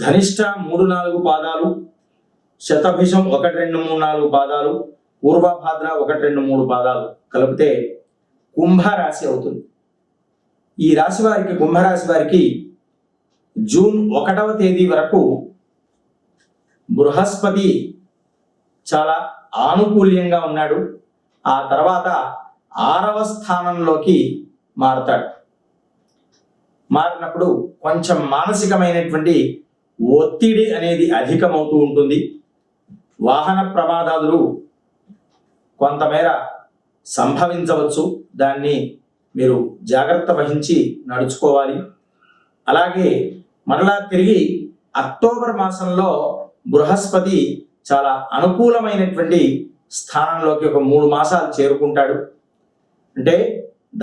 ధనిష్ట 3-4 పాదాలు, శతభిషం 1-2-3-4 పాదాలు, పూర్వభాద్ర 1-2-3 పాదాలు కలిపితే కుంభరాశి అవుతుంది. ఈ రాశి వారికి, కుంభరాశి వారికి జూన్ 1వ తేదీ వరకు బృహస్పతి చాలా ఆనుకూల్యంగా ఉన్నాడు. ఆ తర్వాత 6వ స్థానంలోకి మారతాడు. మారినప్పుడు కొంచెం మానసికమైనటువంటి ఒత్తిడి అనేది అధికమవుతూ ఉంటుంది. వాహన ప్రమాదాలు కొంతమేర సంభవించవచ్చు. దాన్ని మీరు జాగ్రత్త వహించి నడుచుకోవాలి. అలాగే మరలా తిరిగి అక్టోబర్ మాసంలో బృహస్పతి చాలా అనుకూలమైనటువంటి స్థానంలోకి ఒక 3 మాసాలు చేరుకుంటాడు. అంటే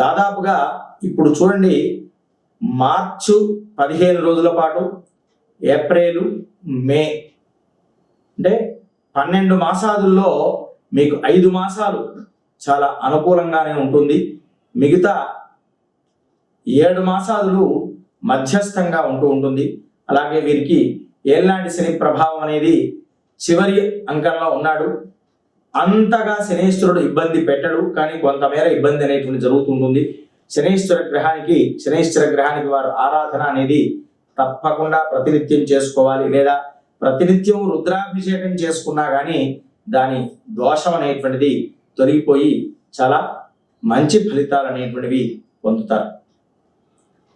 దాదాపుగా ఇప్పుడు చూడండి, మార్చు 15 రోజుల పాటు, ఏప్రిల్, మే, అంటే 12 మాసాలలో మీకు 5 మాసాలు చాలా అనుకూలంగానే ఉంటుంది. మిగతా 7 మాసాలు మధ్యస్థంగా ఉంటుంది. అలాగే వీరికి ఏళ్ళనాటి శని ప్రభావం అనేది చివరి అంకంలో ఉన్నాడు. అంతగా శనీశ్వరుడు ఇబ్బంది పెట్టడు, కానీ కొంతమేర ఇబ్బంది అనేటువంటి జరుగుతుంటుంది. శనీశ్వర గ్రహానికి వారు ఆరాధన అనేది తప్పకుండా ప్రతినిత్యం చేసుకోవాలి. లేదా ప్రతినిత్యం రుద్రాభిషేకం చేసుకున్నా కానీ దాని దోషం అనేటువంటిది తొలగిపోయి చాలా మంచి ఫలితాలు అనేటువంటివి పొందుతారు.